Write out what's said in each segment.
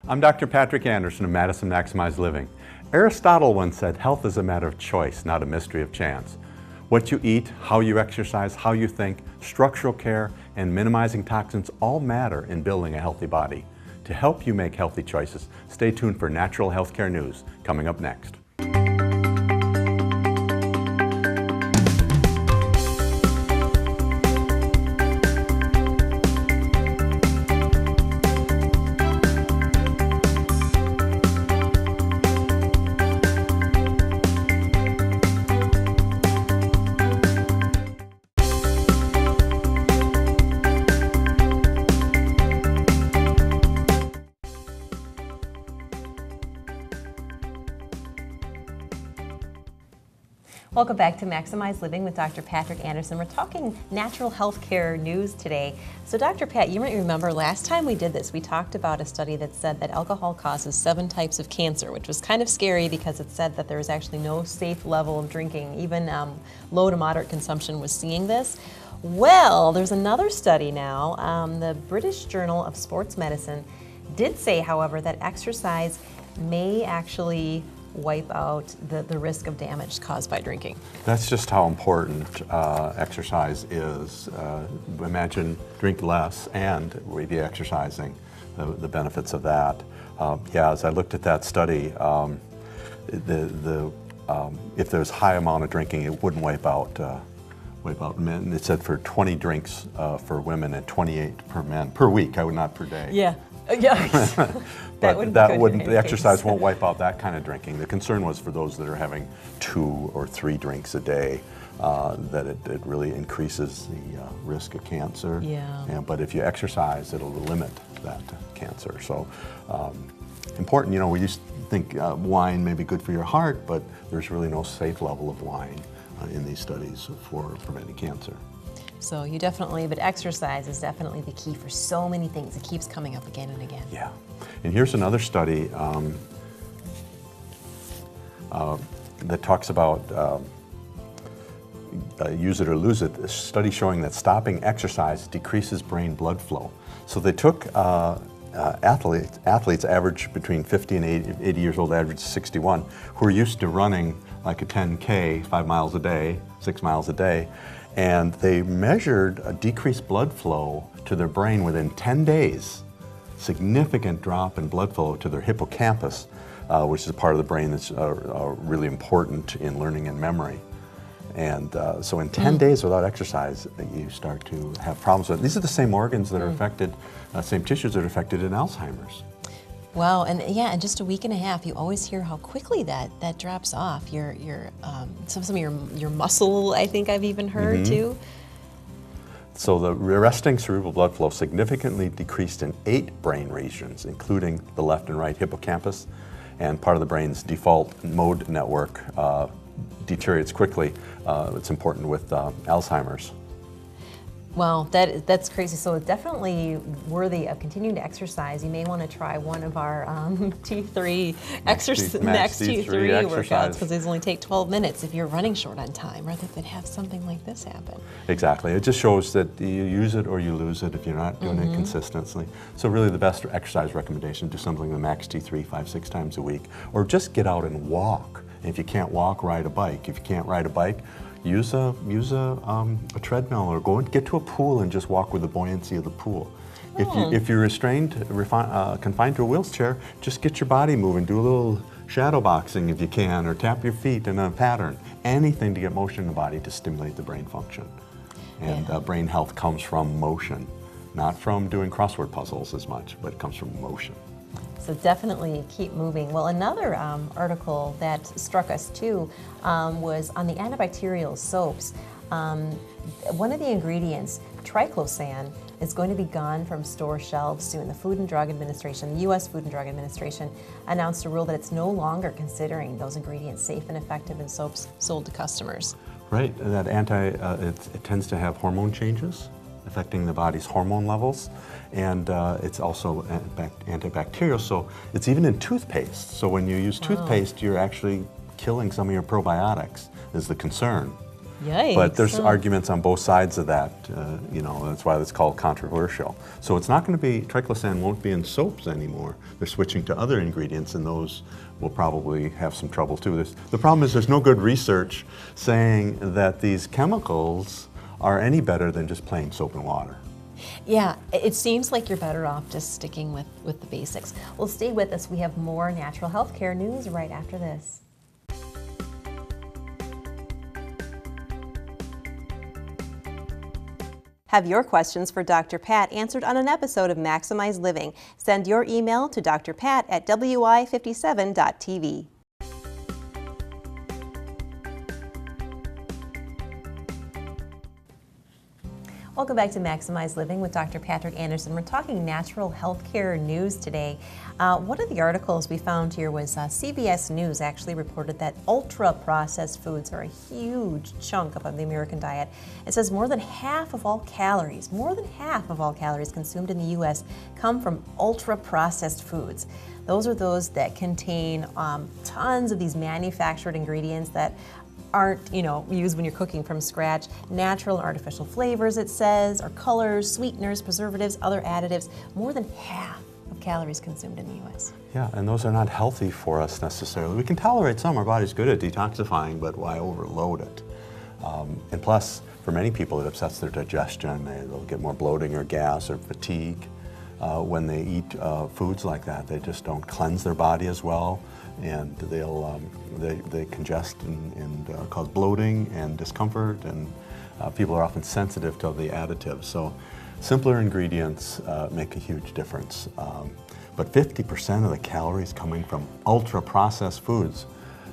I'm Dr. Patrick Andersen of Madison Maximized Living. Aristotle once said, health is a matter of choice, not a mystery of chance. What you eat, how you exercise, how you think, structural care, and minimizing toxins all matter in building a healthy body. To help you make healthy choices, stay tuned for natural healthcare news coming up next. Welcome back to Maximize Living with Dr. Patrick Andersen. We're talking natural health care news today. So Dr. Pat, you might remember last time we did this, we talked about a study that said that alcohol causes 7 types of cancer, which was kind of scary because it said that there was actually no safe level of drinking. Even low to moderate consumption was seeing this. Well, there's another study now. The British Journal of Sports Medicine did say, however, that exercise may actually wipe out the risk of damage caused by drinking. That's just how important exercise is. Imagine drink less and we be exercising, the benefits of that. Yeah, as I looked at that study, if there's high amount of drinking, it wouldn't wipe out men. It said for 20 drinks for women and 28 per men per week. Not per day. Yeah. Yeah. But the exercise won't wipe out that kind of drinking. The concern was for those that are having 2 or 3 drinks a day, that it really increases the risk of cancer. Yeah. But if you exercise, it'll limit that cancer. So important, you know, we used to think wine may be good for your heart, but there's really no safe level of wine in these studies for preventing cancer. So you definitely, but exercise is definitely the key for so many things. It keeps coming up again and again. Yeah. And here's another study that talks about use it or lose it, a study showing that stopping exercise decreases brain blood flow. So they took athletes average between 50 and 80 years old, average 61, who are used to running like a 10K, 5 miles a day, 6 miles a day, and they measured a decreased blood flow to their brain within 10 days. Significant drop in blood flow to their hippocampus, which is a part of the brain that's really important in learning and memory. And so in 10 days without exercise, you start to have problems with it. These are the same organs that are affected, same tissues that are affected in Alzheimer's. Wow, and yeah, in just a week and a half, you always hear how quickly that drops off. Some of your muscle, I think I've even heard too. So the resting cerebral blood flow significantly decreased in 8 brain regions, including the left and right hippocampus, and part of the brain's default mode network deteriorates quickly. It's important with Alzheimer's. Well, that's crazy. So it's definitely worthy of continuing to exercise. You may want to try one of our T3 Max T3 workouts, because these only take 12 minutes if you're running short on time, rather than have something like this happen. Exactly. It just shows that you use it or you lose it if you're not doing it consistently. So really the best exercise recommendation, do something with Max T3 5-6 times a week, or just get out and walk. And if you can't walk, ride a bike. If you can't ride a bike, use a treadmill, or go and get to a pool and just walk with the buoyancy of the pool. If you're confined to a wheelchair, just get your body moving. Do a little shadow boxing if you can, or tap your feet in a pattern. Anything to get motion in the body to stimulate the brain function. And brain health comes from motion, not from doing crossword puzzles as much, but it comes from motion. So definitely keep moving. Well, another article that struck us too was on the antibacterial soaps. One of the ingredients, triclosan, is going to be gone from store shelves soon. The Food and Drug Administration, the U.S. Food and Drug Administration, announced a rule that it's no longer considering those ingredients safe and effective in soaps sold to customers. Right, and that it tends to have hormone changes affecting the body's hormone levels, and it's also antibacterial, so it's even in toothpaste. So when you use toothpaste, you're actually killing some of your probiotics, is the concern. Yikes. But there's arguments on both sides of that, you know, that's why it's called controversial. So it's not going to be, triclosan won't be in soaps anymore. They're switching to other ingredients, and those will probably have some trouble too. The problem is there's no good research saying that these chemicals are any better than just plain soap and water. Yeah, it seems like you're better off just sticking with the basics. Well, stay with us. We have more natural health care news right after this. Have your questions for Dr. Pat answered on an episode of Maximize Living. Send your email to drpat@wi57.tv. Welcome back to Maximize Living with Dr. Patrick Andersen. We're talking natural health care news today. One of the articles we found here was CBS News actually reported that ultra-processed foods are a huge chunk of the American diet. It says more than half of all calories consumed in the U.S. come from ultra-processed foods. Those are those that contain tons of these manufactured ingredients that aren't, you know, used when you're cooking from scratch. Natural and artificial flavors, it says, or colors, sweeteners, preservatives, other additives. More than half of calories consumed in the U.S. Yeah, and those are not healthy for us necessarily. We can tolerate some. Our body's good at detoxifying, but why overload it? And plus, for many people, it upsets their digestion. They'll get more bloating or gas or fatigue when they eat foods like that. They just don't cleanse their body as well, and they congest and cause bloating and discomfort, and people are often sensitive to the additives. So simpler ingredients make a huge difference. But 50% of the calories coming from ultra-processed foods,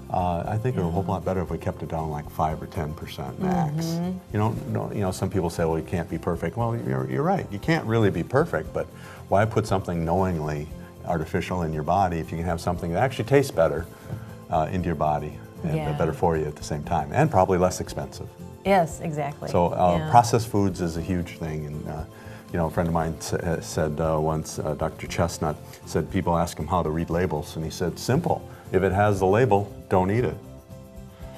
I think it would a whole lot better if we kept it down like 5 or 10% max. You know, some people say, well, you can't be perfect. Well, you're right. You can't really be perfect, but why put something knowingly artificial in your body if you can have something that actually tastes better into your body and better for you at the same time, and probably less expensive. Yes, exactly. So processed foods is a huge thing, and you know, a friend of mine said once, Dr. Chestnut said people ask him how to read labels, and he said, simple. If it has the label, don't eat it.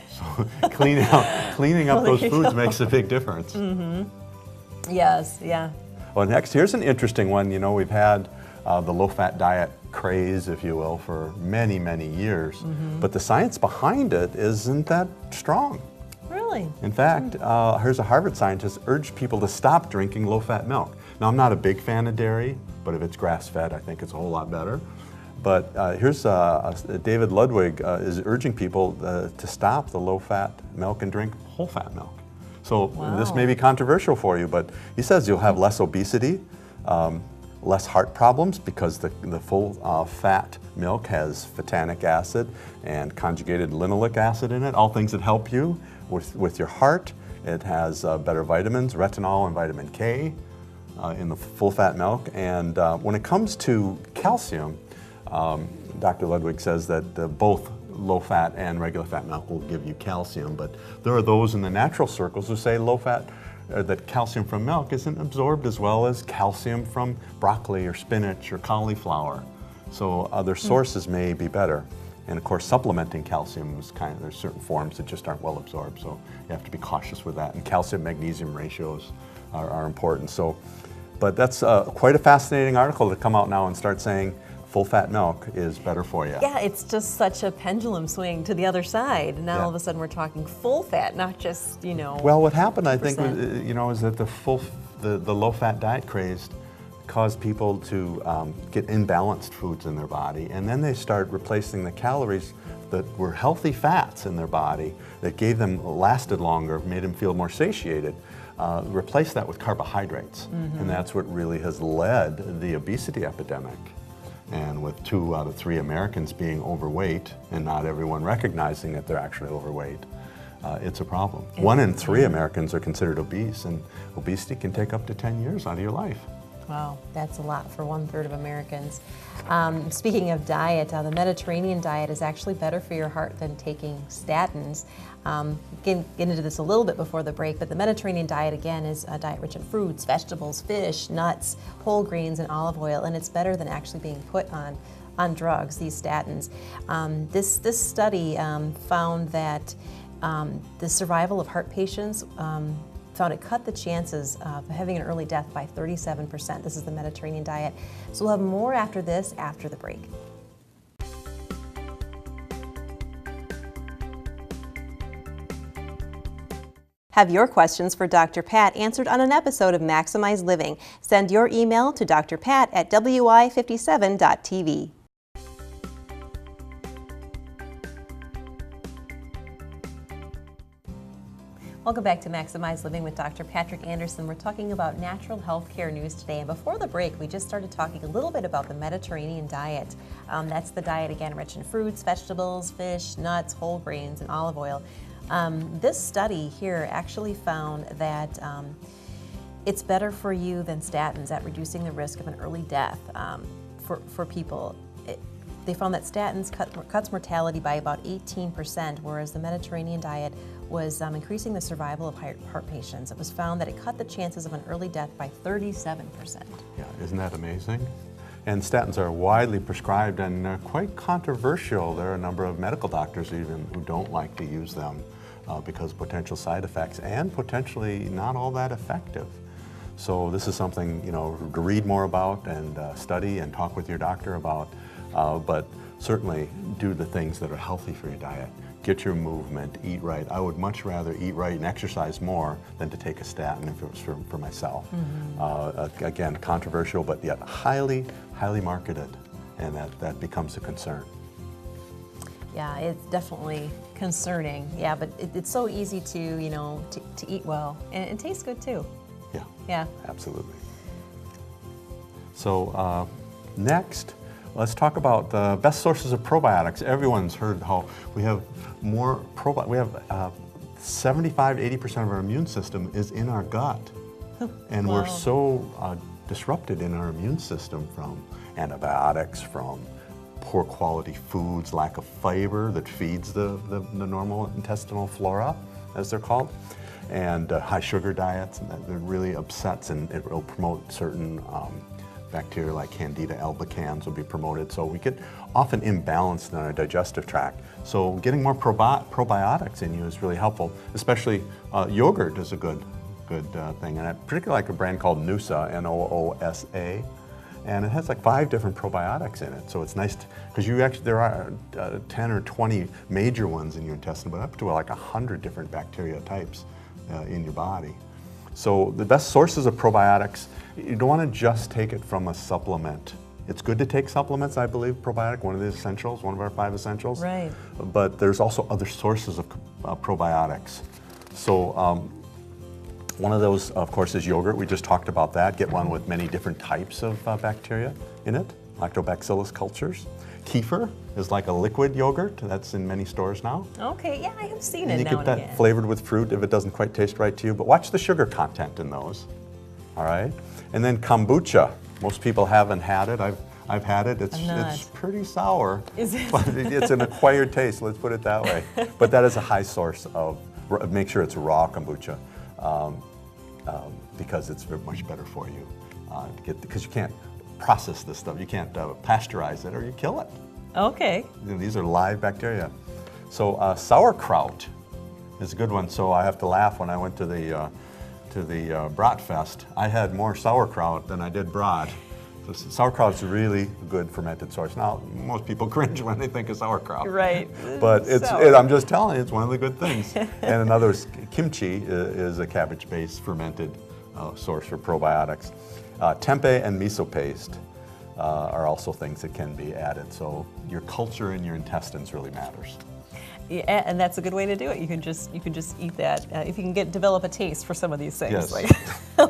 So cleaning up those foods makes a big difference. Yes, yeah. Well, next, here's an interesting one. You know, we've had the low-fat diet craze, if you will, for many, many years, but the science behind it isn't that strong. Really? In fact, here's a Harvard scientist urged people to stop drinking low-fat milk. Now, I'm not a big fan of dairy, but if it's grass-fed, I think it's a whole lot better. But here's David Ludwig is urging people to stop the low-fat milk and drink whole-fat milk. So this may be controversial for you, but he says you'll have less obesity, less heart problems, because the full-fat milk has phthalic acid and conjugated linoleic acid in it, all things that help you with your heart. It has better vitamins, retinol and vitamin K in the full-fat milk. And when it comes to calcium, Dr. Ludwig says that both low-fat and regular fat milk will give you calcium, but there are those in the natural circles who say low-fat, that calcium from milk isn't absorbed as well as calcium from broccoli or spinach or cauliflower. So other sources may be better. And of course, supplementing calcium is there's certain forms that just aren't well absorbed, so you have to be cautious with that. And calcium-magnesium ratios are important. So, but that's quite a fascinating article to come out now and start saying full-fat milk is better for you. Yeah, it's just such a pendulum swing to the other side. Now all of a sudden we're talking full-fat, not just, you know. Well, what happened, I think, you know, is that the low-fat diet craze caused people to get imbalanced foods in their body, and then they start replacing the calories that were healthy fats in their body that lasted longer, made them feel more satiated. Replace that with carbohydrates, and that's what really has led the obesity epidemic. And with 2 out of 3 Americans being overweight and not everyone recognizing that they're actually overweight, it's a problem. 1 in 3 Americans are considered obese, and obesity can take up to 10 years out of your life. Wow, that's a lot for 1/3 of Americans. Speaking of diet, the Mediterranean diet is actually better for your heart than taking statins. Get into this a little bit before the break, but the Mediterranean diet, again, is a diet rich in fruits, vegetables, fish, nuts, whole grains, and olive oil, and it's better than actually being put on drugs, these statins. This study found that The survival of heart patients found it cut the chances of having an early death by 37%. This is the Mediterranean diet. So we'll have more after this, after the break. Have your questions for Dr. Pat answered on an episode of Maximize Living. Send your email to drpat@wi57.tv. Welcome back to Maximize Living with Dr. Patrick Andersen. We're talking about natural health care news today. And before the break, we just started talking a little bit about the Mediterranean diet. That's the diet, again, rich in fruits, vegetables, fish, nuts, whole grains, and olive oil. This study here actually found that it's better for you than statins at reducing the risk of an early death for people. They found that statins cuts mortality by about 18%, whereas the Mediterranean diet was increasing the survival of heart patients. It was found that it cut the chances of an early death by 37%. Yeah, isn't that amazing? And statins are widely prescribed and quite controversial. There are a number of medical doctors even who don't like to use them because of potential side effects and potentially not all that effective. So this is something, you know, to read more about and study and talk with your doctor about. But certainly do the things that are healthy for your diet. Get your movement, eat right. I would much rather eat right and exercise more than to take a statin if it was for myself. Mm-hmm. Again, controversial, but yet highly, highly marketed, and that becomes a concern. Yeah, it's definitely concerning. Yeah, but it's so easy to, you know, to eat well, and it tastes good too. Yeah. Yeah. Absolutely. So next, let's talk about the best sources of probiotics. Everyone's heard how we have more probiotics. We have 75–80% of our immune system is in our gut. And Wow. we're so disrupted in our immune system from antibiotics, from poor quality foods, lack of fiber that feeds the normal intestinal flora, as they're called, and high sugar diets, and that really upsets, and it will promote certain bacteria like Candida albicans will be promoted. So we get often imbalanced in our digestive tract. So getting more probiotics in you is really helpful, especially yogurt is a good thing. And I particularly like a brand called Noosa, N-O-O-S-A. And it has like 5 different probiotics in it. So it's nice because there are 10 or 20 major ones in your intestine, but up to like 100 different bacteria types in your body. So the best sources of probiotics, you don't want to just take it from a supplement. It's good to take supplements, I believe, probiotic, one of the essentials, one of our 5 essentials. Right. But there's also other sources of probiotics. So one of those, of course, is yogurt. We just talked about that. Get one with many different types of bacteria in it, lactobacillus cultures. Kefir is like a liquid yogurt. That's in many stores now. Okay, yeah, I have seen And it you now get and that again. flavored with fruit if it doesn't quite taste right to you. But watch the sugar content in those. All right. And then kombucha. Most people haven't had it. I've had it. It's pretty sour. Is it? But it's an acquired taste. Let's put it that way. But that is a high source of. Make sure it's raw kombucha. Because it's much better for you because you can't process this stuff. You can't pasteurize it or you kill it. Okay. These are live bacteria. So sauerkraut is a good one. So I have to laugh when I went to the Bratfest. I had more sauerkraut than I did brat. So sauerkraut's a really good fermented source. Now, most people cringe when they think of sauerkraut. Right. But I'm just telling you, it's one of the good things. And another is kimchi is a cabbage-based fermented source for probiotics. Tempeh and miso paste are also things that can be added. So your culture in your intestines really matters. Yeah, and that's a good way to do it. You can just eat that if you can develop a taste for some of these things, Yes.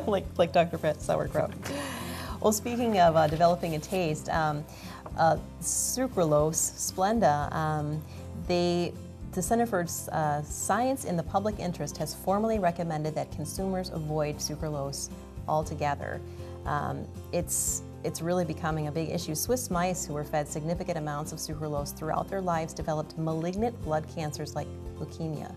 like Dr. Pat sauerkraut. Well, speaking of developing a taste, sucralose, Splenda, the Center for Science in the Public Interest has formally recommended that consumers avoid sucralose altogether. It's really becoming a big issue. Swiss mice who were fed significant amounts of sucralose throughout their lives developed malignant blood cancers like leukemia,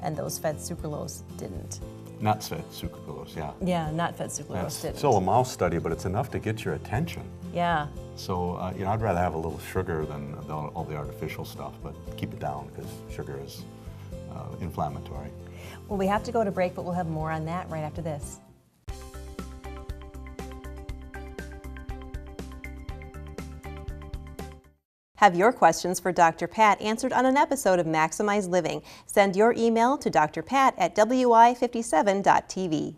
and those fed sucralose didn't. Not fed sucralose, yeah. Yeah, not fed sucralose That's didn't. still a mouse study, but it's enough to get your attention. Yeah. So, I'd rather have a little sugar than all the artificial stuff, but keep it down because sugar is inflammatory. Well, we have to go to break, but we'll have more on that right after this. Have your questions for Dr. Pat answered on an episode of Maximize Living. Send your email to drpat@wi57.tv.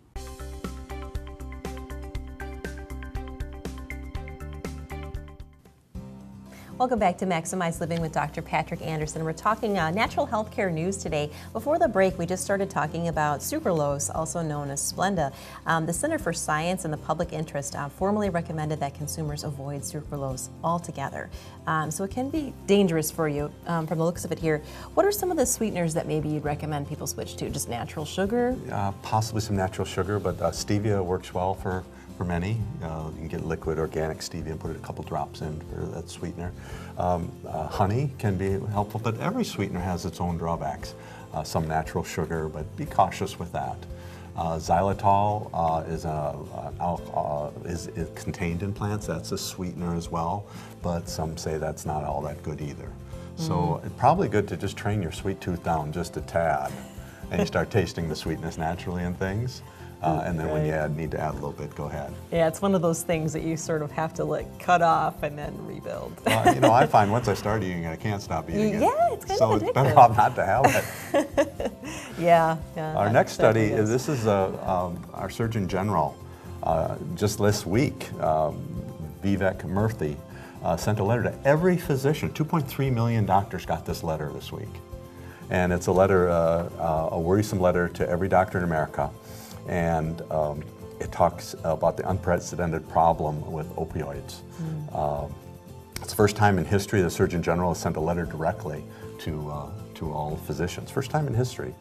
Welcome back to Maximize Living with Dr. Patrick Andersen. We're talking natural health care news today. Before the break, we just started talking about sucralose, also known as Splenda. The Center for Science and the Public Interest formally recommended that consumers avoid sucralose altogether. So it can be dangerous for you from the looks of it here. What are some of the sweeteners that maybe you'd recommend people switch to? Just natural sugar? Possibly some natural sugar, but stevia works well for many. You can get liquid organic stevia and put a couple drops in for that sweetener. Honey can be helpful, but every sweetener has its own drawbacks. Some natural sugar, but be cautious with that. Xylitol is contained in plants. That's a sweetener as well, but some say that's not all that good either. So it's probably good to just train your sweet tooth down just a tad, and you start tasting the sweetness naturally in things. And then when you need to add a little bit, go ahead. Yeah, it's one of those things that you sort of have to cut off and then rebuild. I find once I start eating it, I can't stop eating it. Yeah, it's kind of addictive. So it's better off not to have it. Yeah. Our next study, this is our Surgeon General, just this week, Vivek Murthy, sent a letter to every physician. 2.3 million doctors got this letter this week. And it's a letter, a worrisome letter to every doctor in America. And it talks about the unprecedented problem with opioids. It's the first time in history the Surgeon General has sent a letter directly to all physicians. First time in history.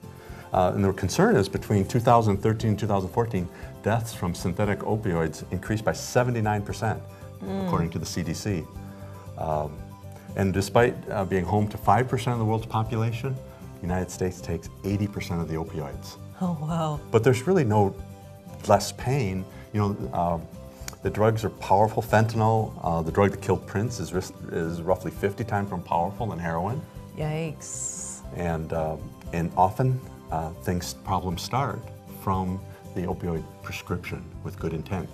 And the concern is between 2013 and 2014, deaths from synthetic opioids increased by 79%, according to the CDC. And despite being home to 5% of the world's population, the United States takes 80% of the opioids. Oh, wow. But there's really no less pain. The drugs are powerful. Fentanyl, the drug that killed Prince, is roughly 50 times more powerful than heroin. Yikes. And often problems start from the opioid prescription with good intent.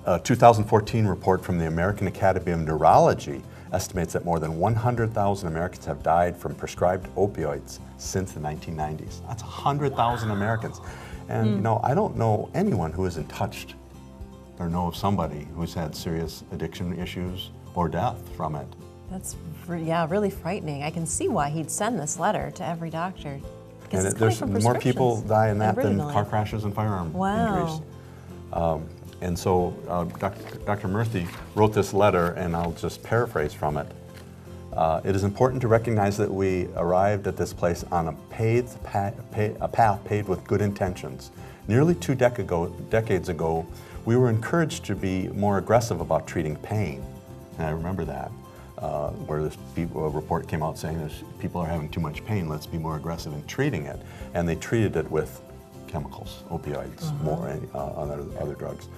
A 2014 report from the American Academy of Neurology estimates that more than 100,000 Americans have died from prescribed opioids since the 1990s. That's 100,000 Americans. And I don't know anyone who isn't touched or know of somebody who's had serious addiction issues or death from it. That's really frightening. I can see why he'd send this letter to every doctor. And there's more people die in that than car crashes and firearm injuries. And so Dr. Murthy wrote this letter, and I'll just paraphrase from it. It is important to recognize that we arrived at this place on a path paved with good intentions. Nearly 2 decades ago, we were encouraged to be more aggressive about treating pain. And I remember that, where a report came out saying that people are having too much pain, let's be more aggressive in treating it. And they treated it with chemicals, opioids, more other drugs.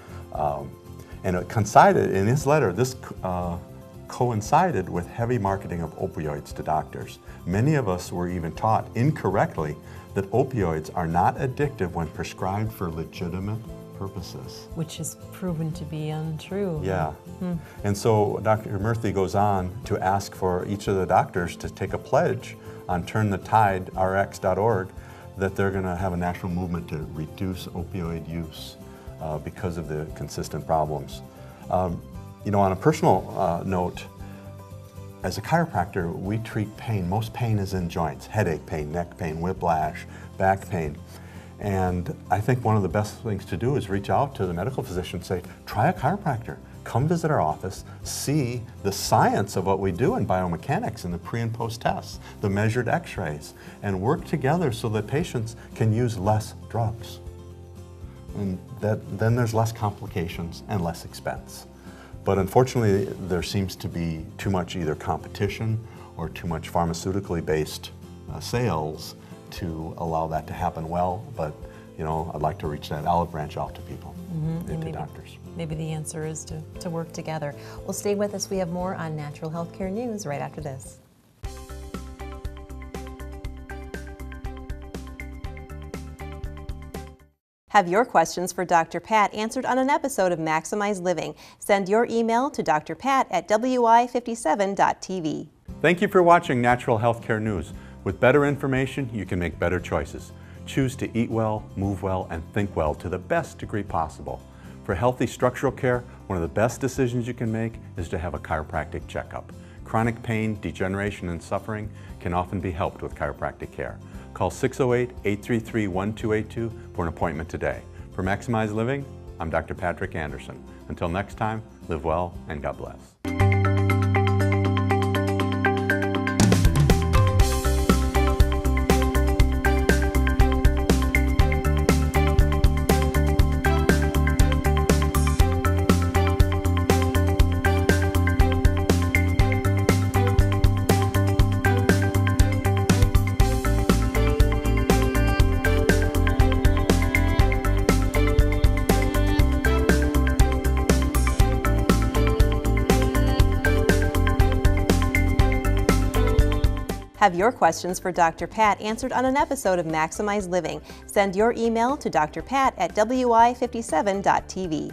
And it coincided, in his letter, this coincided with heavy marketing of opioids to doctors. Many of us were even taught incorrectly that opioids are not addictive when prescribed for legitimate purposes. Which is proven to be untrue. Yeah. And so Dr. Murthy goes on to ask for each of the doctors to take a pledge on TurnTheTideRx.org that they're going to have a national movement to reduce opioid use because of the consistent problems. On a personal note, as a chiropractor, we treat pain. Most pain is in joints, headache pain, neck pain, whiplash, back pain. And I think one of the best things to do is reach out to the medical physician and say, try a chiropractor. Come visit our office, see the science of what we do in biomechanics and the pre and post tests, the measured x-rays, and work together so that patients can use less drugs. And then there's less complications and less expense. But unfortunately, there seems to be too much either competition or too much pharmaceutically based sales to allow that to happen well. But I'd like to reach that olive branch out to people, and to doctors. Maybe the answer is to work together. Well, stay with us. We have more on natural healthcare news right after this. Have your questions for Dr. Pat answered on an episode of Maximize Living. Send your email to drpat@wi57.tv. Thank you for watching Natural Healthcare News. With better information, you can make better choices. Choose to eat well, move well, and think well to the best degree possible. For healthy structural care, one of the best decisions you can make is to have a chiropractic checkup. Chronic pain, degeneration, and suffering can often be helped with chiropractic care. Call 608-833-1282 for an appointment today. For Maximize Living, I'm Dr. Patrick Andersen. Until next time, live well and God bless. Have your questions for Dr. Pat answered on an episode of Maximize Living. Send your email to drpat@wi57.tv.